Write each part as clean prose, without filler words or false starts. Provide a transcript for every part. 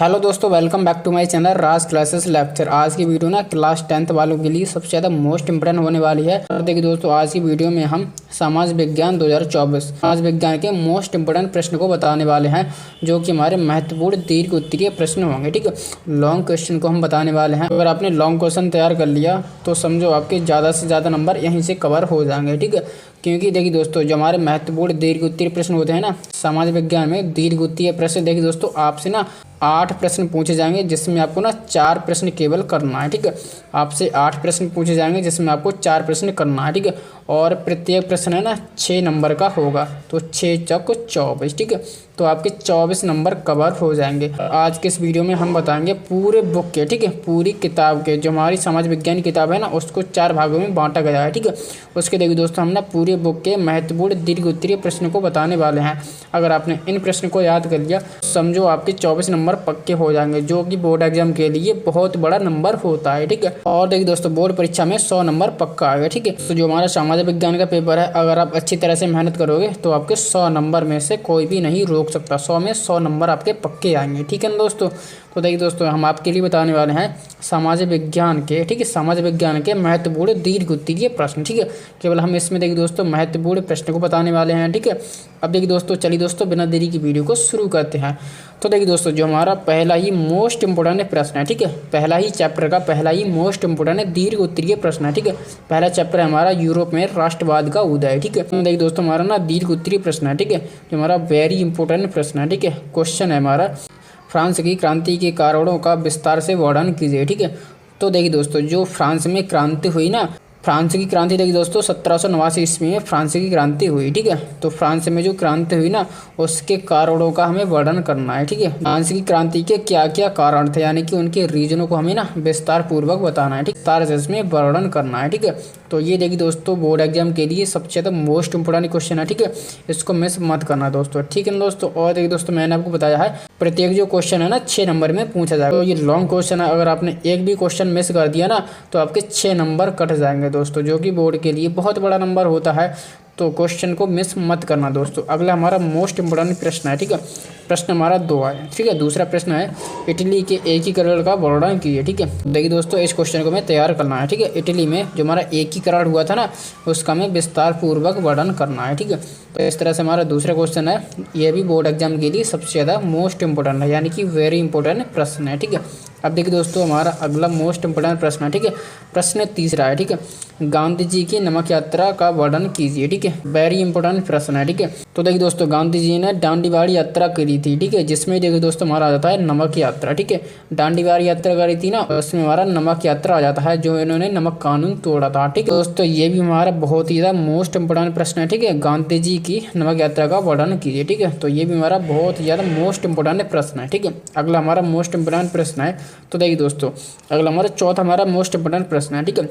Hello दोस्तों, welcome back to my channel Raj classes lecture. आज की वीडियो ना क्लास 10th वालों के लिए सबसे ज़्यादा मोस्ट इंपोर्टेंट होने वाली है। और देखिए दोस्तों, आज की वीडियो में हम समाज विज्ञान 2024 समाज विज्ञान के मोस्ट इंपोर्टेंट प्रश्न को बताने वाले हैं, जो कि हमारे महत्वपूर्ण दीर्घ उत्तरीय प्रश्न होंगे। ठीक है, लॉन्ग क्वेश्चन को हम बताने वाले हैं। अगर आपने लॉन्ग क्वेश्चन तैयार कर लिया तो समझो आपके ज़्यादा से ज़्यादा नंबर यहीं से कवर हो जाएंगे। ठीक है, क्योंकि देखिए दोस्तों, जो हमारे महत्वपूर्ण दीर्घ उत्तरीय प्रश्न होते हैं ना समाज विज्ञान में, दीर्घ उत्तरीय प्रश्न देखिए दोस्तों, आपसे ना 8 प्रश्न पूछे जाएंगे, जिसमें आपको ना 4 प्रश्न केवल करना है। ठीक है, आपसे 8 प्रश्न पूछे जाएंगे, जिसमें आपको 4 प्रश्न करना है। ठीक है, और प्रत्येक प्रश्न है ना 6 नंबर का होगा, तो 6 चौक 24। ठीक है, तो आपके 24 नंबर कवर हो जाएंगे। आज के इस वीडियो में हम बताएंगे पूरे बुक के, ठीक है, पूरी किताब के, जो हमारी समाज विज्ञान की किताब है ना, उसको 4 भागों में बांटा गया है। ठीक है, उसके देखिए दोस्तों, हम ना पूरे बुक के महत्वपूर्ण दीर्घ उत्तरीय प्रश्न को बताने वाले हैं। अगर आपने इन प्रश्न को याद कर लिया, समझो आपके 24 नंबर पक्के हो जाएंगे, जो कि बोर्ड एग्जाम के लिए बहुत बड़ा नंबर होता है। ठीक है, और देखिए दोस्तों, बोर्ड परीक्षा में 100 नंबर पक्का आएगा। ठीक है, तो जो हमारा समाज विज्ञान का पेपर है, अगर आप अच्छी तरह से मेहनत करोगे तो आपके 100 नंबर में से कोई भी नहीं रोक सकता। 100 में 100 नंबर आपके पक्के आएंगे। ठीक है ना दोस्तों, तो देखिए दोस्तों, हम आपके लिए बताने वाले हैं समाज विज्ञान के, ठीक है, समाज विज्ञान के महत्वपूर्ण दीर्घ उत्तरीय प्रश्न। ठीक है, केवल हम इसमें देखिए दोस्तों महत्वपूर्ण प्रश्न को बताने वाले हैं। ठीक है, अब देखिए दोस्तों, चलिए दोस्तों, बिना देरी की वीडियो को शुरू करते हैं। तो देखिए दोस्तों, जो हमारा पहला ही मोस्ट इंपोर्टेंट प्रश्न है, ठीक है, पहला ही चैप्टर का पहला ही मोस्ट इंपोर्टेंट दीर्घ उत्तरीय प्रश्न है। ठीक है, पहला चैप्टर है हमारा यूरोप में राष्ट्रवाद का उदय। ठीक है, देखिए दोस्तों, हमारा ना दीर्घ उत्तरीय प्रश्न है। ठीक है, जो हमारा वेरी इंपोर्टेंट प्रश्न है। ठीक है, क्वेश्चन है हमारा, फ्रांस की क्रांति के कारणों का विस्तार से वर्णन कीजिए। ठीक है, तो देखिए दोस्तों, जो फ्रांस में क्रांति हुई ना, फ्रांस की क्रांति देखिए दोस्तों 1789 ईस्वी में फ्रांस की क्रांति हुई। ठीक है, तो फ्रांस में जो क्रांति हुई ना, उसके कारणों का हमें वर्णन करना है। ठीक है, फ्रांस की क्रांति के क्या क्या कारण थे, यानी कि उनके रीजनों को हमें ना विस्तार पूर्वक बताना है। ठीक, विस्तार से इसमें वर्णन करना है। ठीक है, तो ये देखिए दोस्तों, बोर्ड एग्जाम के लिए सबसे ज़्यादा मोस्ट इंपोर्टेंट क्वेश्चन है। ठीक है, इसको मिस मत करना दोस्तों। ठीक है दोस्तों, और देखिए दोस्तों, मैंने आपको बताया है प्रत्येक जो क्वेश्चन है ना 6 नंबर में पूछा जाएगा। तो ये लॉन्ग क्वेश्चन है, अगर आपने एक भी क्वेश्चन मिस कर दिया ना तो आपके 6 नंबर कट जाएंगे दोस्तों, जो कि बोर्ड के लिए बहुत बड़ा नंबर होता है। तो क्वेश्चन को मिस मत करना दोस्तों। अगला हमारा मोस्ट इंपोर्टेंट प्रश्न है। ठीक है, प्रश्न हमारा 2 है। ठीक है, दूसरा प्रश्न है, इटली के एकीकरण का वर्णन कीजिए। ठीक है, देखिए दोस्तों, इस क्वेश्चन को हमें तैयार करना है। ठीक है, इटली में जो हमारा एकीकरण हुआ था ना, उसका हमें विस्तार पूर्वक वर्णन करना है। ठीक है, तो इस तरह से हमारा दूसरा क्वेश्चन है, यह भी बोर्ड एग्जाम के लिए सबसे ज़्यादा मोस्ट इंपोर्टेंट है, यानी कि वेरी इंपोर्टेंट प्रश्न है। ठीक है, अब देखिए दोस्तों, हमारा अगला मोस्ट इंपोर्टेंट प्रश्न है। ठीक है, प्रश्न तीसरा है। ठीक है, गांधी जी की नमक यात्रा का वर्णन कीजिए। ठीक है, वेरी इंपोर्टेंट प्रश्न है। ठीक है, तो देखिए दोस्तों, गांधी जी ने दांडीवाड़ी यात्रा करी थी। ठीक है, जिसमें देखिए दोस्तों हमारा आ जाता है नमक यात्रा। ठीक है, दांडीवाड़ी यात्रा करी थी ना, उसमें हमारा नमक यात्रा आ जाता है, जो इन्होंने नमक कानून तोड़ा था। ठीक है दोस्तों, ये भी हमारा बहुत ही ज़्यादा मोस्ट इंपोर्टेंट प्रश्न है। ठीक है, गांधी जी की नमक यात्रा का वर्णन कीजिए। ठीक है, तो ये भी हमारा बहुत ही ज़्यादा मोस्ट इंपोर्टेंट प्रश्न है। ठीक है, अगला हमारा मोस्ट इंपोर्टेंट प्रश्न है, तो देखिए दोस्तों, अगला हमारा चौथा हमारा मोस्ट इंपोर्टेंट प्रश्न है। ठीक है,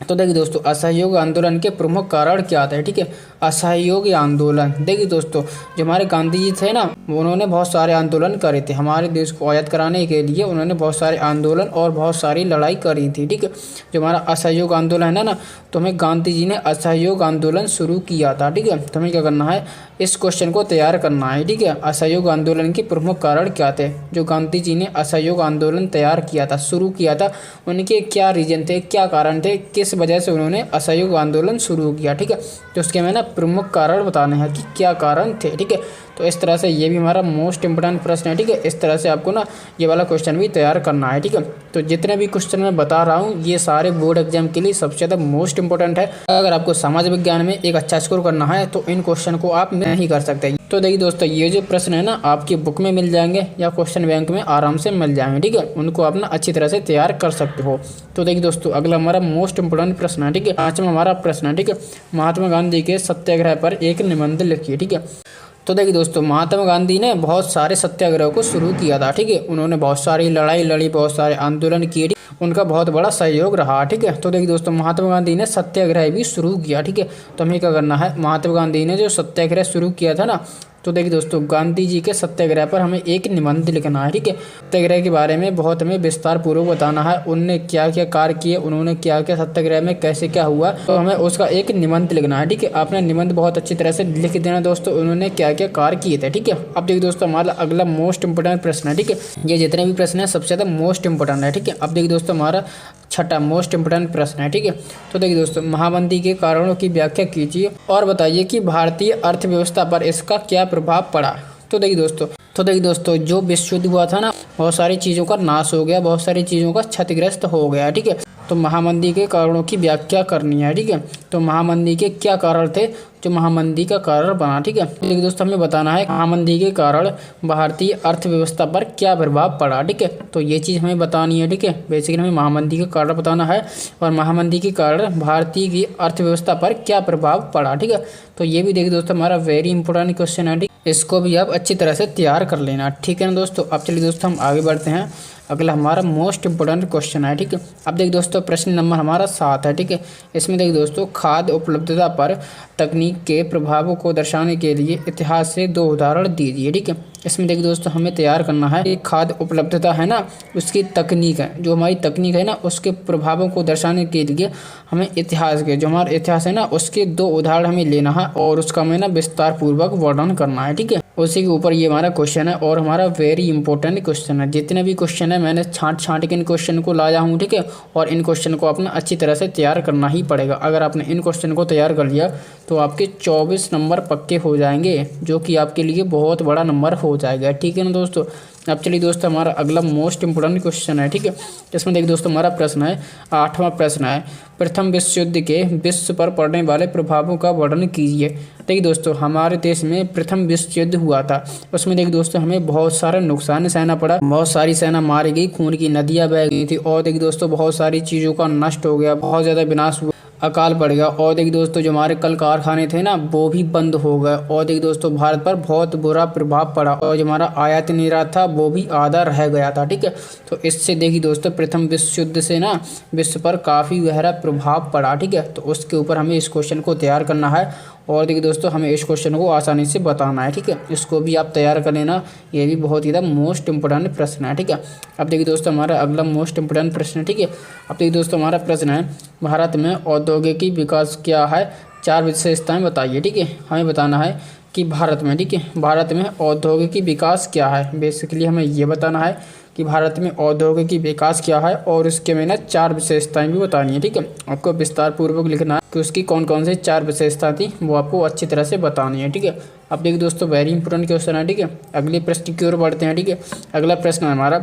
तो देखिए दोस्तों, असहयोग आंदोलन के प्रमुख कारण क्या थे। ठीक है, असहयोग आंदोलन, देखिए दोस्तों, जो हमारे गांधी जी थे ना, उन्होंने बहुत सारे आंदोलन करे थे हमारे देश को आज़ाद कराने के लिए। उन्होंने बहुत सारे आंदोलन और बहुत सारी लड़ाई करी थी। ठीक है, जो हमारा असहयोग आंदोलन है ना, तो हमें गांधी जी ने असहयोग आंदोलन शुरू किया था। ठीक है, तो हमें क्या करना है, इस क्वेश्चन को तैयार करना है। ठीक है, असहयोग आंदोलन के प्रमुख कारण क्या थे, जो गांधी जी ने असहयोग आंदोलन तैयार किया था, शुरू किया था, उनके क्या रीजन थे, क्या कारण थे, किस वजह से उन्होंने असहयोग आंदोलन शुरू किया। ठीक है, तो उसके हमें ना प्रमुख कारण बताने हैं कि क्या कारण थे। ठीक है, तो इस तरह से ये भी हमारा मोस्ट इंपोर्टेंट प्रश्न है। ठीक है, इस तरह से आपको ना ये वाला क्वेश्चन भी तैयार करना है। ठीक है, तो जितने भी क्वेश्चन मैं बता रहा हूँ, ये सारे बोर्ड एग्जाम के लिए सबसे ज़्यादा मोस्ट इंपोर्टेंट है। अगर आपको समाज विज्ञान में एक अच्छा स्कोर करना है तो इन क्वेश्चन को आप नहीं कर सकते। तो देखिए दोस्तों, ये जो प्रश्न है ना, आपकी बुक में मिल जाएंगे या क्वेश्चन बैंक में आराम से मिल जाएंगे। ठीक है, उनको आप ना अच्छी तरह से तैयार कर सकते हो। तो देखिए दोस्तों, अगला हमारा मोस्ट इंपोर्टेंट प्रश्न है। ठीक है, पांचवा हमारा प्रश्न है। ठीक है, महात्मा गांधी के सत्याग्रह पर एक निबंध लिखिए। ठीक है, तो देखिए दोस्तों, महात्मा गांधी ने बहुत सारे सत्याग्रह को शुरू किया था। ठीक है, उन्होंने बहुत सारी लड़ाई लड़ी, बहुत सारे आंदोलन किए, उनका बहुत बड़ा सहयोग रहा। ठीक है, तो देखिए दोस्तों, महात्मा गांधी ने सत्याग्रह भी शुरू किया। ठीक है, तो हमें क्या करना है, महात्मा गांधी ने जो सत्याग्रह शुरू किया था ना, तो देखिए दोस्तों, गांधी जी के सत्याग्रह पर हमें एक निबंध लिखना है। ठीक है, सत्याग्रह के बारे में बहुत हमें विस्तार पूर्वक बताना है। उनने क्या क्या कार्य किए, उन्होंने क्या क्या सत्याग्रह में कैसे क्या हुआ, तो हमें उसका एक निबंध लिखना है। ठीक है, आपने निबंध बहुत अच्छी तरह से लिख देना दोस्तों, उन्होंने क्या क्या कार्य किए थे। ठीक है, अब देखिए दोस्तों, हमारा अगला मोस्ट इंपोर्टेंट प्रश्न है। ठीक है, ये जितने भी प्रश्न है सबसे ज्यादा मोस्ट इंपोर्टेंट है। ठीक है, अब देखिए दोस्तों, हमारा छठा मोस्ट इंपोर्टेंट प्रश्न है। ठीक है, तो देखिए दोस्तों, महामंदी के कारणों की व्याख्या कीजिए और बताइए कि भारतीय अर्थव्यवस्था पर इसका क्या प्रभाव पड़ा। तो देखिए दोस्तों, जो विश्व युद्ध हुआ था ना, बहुत सारी चीज़ों का नाश हो गया, बहुत सारी चीज़ों का क्षतिग्रस्त हो गया। ठीक है, तो महामंदी के कारणों की व्याख्या करनी है। ठीक है, तो महामंदी के क्या कारण थे जो महामंदी का कारण बना। ठीक है, देखिए दोस्तों, हमें बताना है महामंदी के कारण भारतीय अर्थव्यवस्था पर क्या प्रभाव पड़ा। ठीक है, तो ये चीज़ हमें बतानी है। ठीक है, बेसिकली हमें महामंदी के कारण बताना है और महामंदी के कारण भारतीय की अर्थव्यवस्था पर क्या प्रभाव पड़ा। ठीक है, तो ये भी देखिए दोस्तों, हमारा वेरी इंपॉर्टेंट क्वेश्चन है। ठीक, इसको भी आप अच्छी तरह से तैयार कर लेना। ठीक है ना दोस्तों, अब चलिए दोस्तों, हम आगे बढ़ते हैं। अगला हमारा मोस्ट इंपोर्टेंट क्वेश्चन है। ठीक है, अब देखिए दोस्तों, प्रश्न नंबर हमारा 7 है। ठीक है, इसमें देखिए दोस्तों, खाद्य उपलब्धता पर तकनीक के प्रभावों को दर्शाने के लिए इतिहास से 2 उदाहरण दीजिए। ठीक है, इसमें देखिए दोस्तों, हमें तैयार करना है कि खाद्य उपलब्धता है ना, उसकी तकनीक है, जो हमारी तकनीक है ना, उसके प्रभावों को दर्शाने के लिए हमें इतिहास के, जो हमारा इतिहास है ना, उसके 2 उदाहरण हमें लेना है और उसका हमें ना विस्तार पूर्वक वर्णन करना है। ठीक है, उसी के ऊपर ये हमारा क्वेश्चन है और हमारा वेरी इंपॉर्टेंट क्वेश्चन है। जितने भी क्वेश्चन है मैंने छांट के इन क्वेश्चन को लाया हूँ। ठीक है, और इन क्वेश्चन को अपना अच्छी तरह से तैयार करना ही पड़ेगा। अगर आपने इन क्वेश्चन को तैयार कर लिया तो आपके 24 नंबर पक्के हो जाएंगे, जो कि आपके लिए बहुत बड़ा नंबर हो जाएगा। ठीक है ना दोस्तों, अब चलिए दोस्तों, हमारा अगला मोस्ट इंपोर्टेंट क्वेश्चन है। ठीक है, इसमें देखिए दोस्तों, हमारा प्रश्न है 8वां प्रश्न है, प्रथम विश्व युद्ध के विश्व पर पड़ने वाले प्रभावों का वर्णन कीजिए। देखिए दोस्तों, हमारे देश में प्रथम विश्व युद्ध हुआ था, उसमें देखिए दोस्तों, हमें बहुत सारा नुकसान सहना पड़ा, बहुत सारी सेना मारी गई, खून की नदियाँ बह गई थी और देखिए दोस्तों, बहुत सारी चीज़ों का नष्ट हो गया, बहुत ज़्यादा विनाश हुआ, अकाल पड़ गया और देखिए दोस्तों, जो हमारे कल कारखाने थे ना, वो भी बंद हो गए और देखिए दोस्तों, भारत पर बहुत बुरा प्रभाव पड़ा और जो हमारा आयात निर्यात था वो भी आधा रह गया था। ठीक है, तो इससे देखिए दोस्तों, प्रथम विश्व युद्ध से ना विश्व पर काफ़ी गहरा प्रभाव पड़ा। ठीक है, तो उसके ऊपर हमें इस क्वेश्चन को तैयार करना है और देखिए दोस्तों, हमें इस क्वेश्चन को आसानी से बताना है। ठीक है, इसको भी आप तैयार कर लेना, ये भी बहुत ही ज़्यादा मोस्ट इंपोर्टेंट प्रश्न है। ठीक है, अब देखिए दोस्तों, हमारा अगला मोस्ट इंपोर्टेंट प्रश्न है। ठीक है, अब देखिए दोस्तों, हमारा प्रश्न है, भारत में औद्योगिकी विकास क्या है, 4 विशेषताएं बताइए। ठीक है, हमें बताना है कि भारत में, ठीक है, भारत में औद्योगिकी विकास क्या है। बेसिकली हमें ये बताना है कि भारत में औद्योगिकी विकास क्या है और उसके में ना 4 विशेषताएं भी बतानी है। ठीक है, आपको विस्तार पूर्वक लिखना है कि उसकी कौन कौन से 4 विशेषता थी, वो आपको अच्छी तरह से बतानी है। ठीक है, अब देखिए दोस्तों, वेरी इंपॉर्टेंट क्वेश्चन है। ठीक है, अगले प्रश्न की ओर बढ़ते हैं। ठीक है, अगला प्रश्न है हमारा,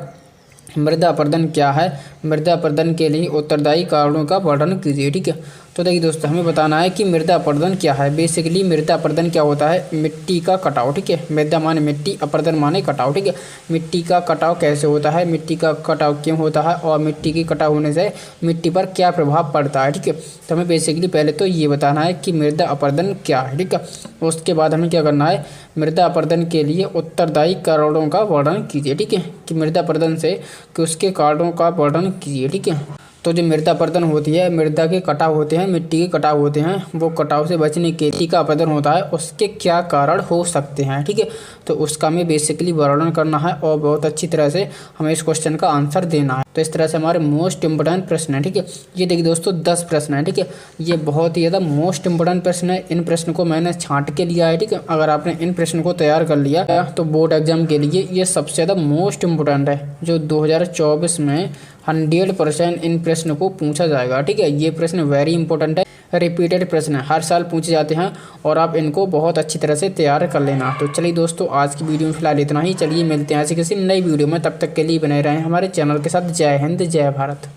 मृदा अपरदन क्या है, मृदा अपरदन के लिए उत्तरदायी कारणों का वर्णन कीजिए। ठीक है, तो देखिए दोस्तों, हमें बताना है कि मृदा अपरदन क्या है। बेसिकली मृदा अपरदन क्या होता है, मिट्टी का कटाव। ठीक है, मृदा माने मिट्टी, अपरदन माने कटाव। ठीक है, मिट्टी का कटाव कैसे होता है, मिट्टी का कटाव क्यों होता है और मिट्टी की कटाव होने से मिट्टी पर क्या प्रभाव पड़ता है। ठीक है, तो हमें बेसिकली पहले तो ये बताना है कि मृदा अपरदन क्या है। ठीक है, उसके बाद हमें क्या करना है, मृदा अपरदन के लिए उत्तरदायी कारणों का वर्णन कीजिए। ठीक है, कि मृदा अपरदन से कि उसके कारणों का वर्णन कीजिए। ठीक है, तो जो मृदा अपरदन होती है, मृदा के कटाव होते हैं, मिट्टी के कटाव होते हैं, वो कटाव से बचने के लिए का अपरदन होता है, उसके क्या कारण हो सकते हैं। ठीक है, तो उसका हमें बेसिकली वर्णन करना है और बहुत अच्छी तरह से हमें इस क्वेश्चन का आंसर देना है। तो इस तरह से हमारे मोस्ट इंपोर्टेंट प्रश्न है। ठीक है, ये देखिए दोस्तों 10 प्रश्न है। ठीक है, ये बहुत ही ज़्यादा मोस्ट इंपोर्टेंट प्रश्न है। इन प्रश्न को मैंने छांट के लिया है। ठीक है, अगर आपने इन प्रश्न को तैयार कर लिया तो बोर्ड एग्जाम के लिए ये सबसे ज़्यादा मोस्ट इंपोर्टेंट है, जो 2024 में 100% इन प्रश्न को पूछा जाएगा। ठीक है, ये प्रश्न वेरी इंपॉर्टेंट है, रिपीटेड प्रश्न है, हर साल पूछे जाते हैं और आप इनको बहुत अच्छी तरह से तैयार कर लेना। तो चलिए दोस्तों, आज की वीडियो में फिलहाल इतना ही। चलिए मिलते हैं ऐसे किसी नई वीडियो में, तब तक के लिए बने रहें हमारे चैनल के साथ। जय हिंद, जय भारत।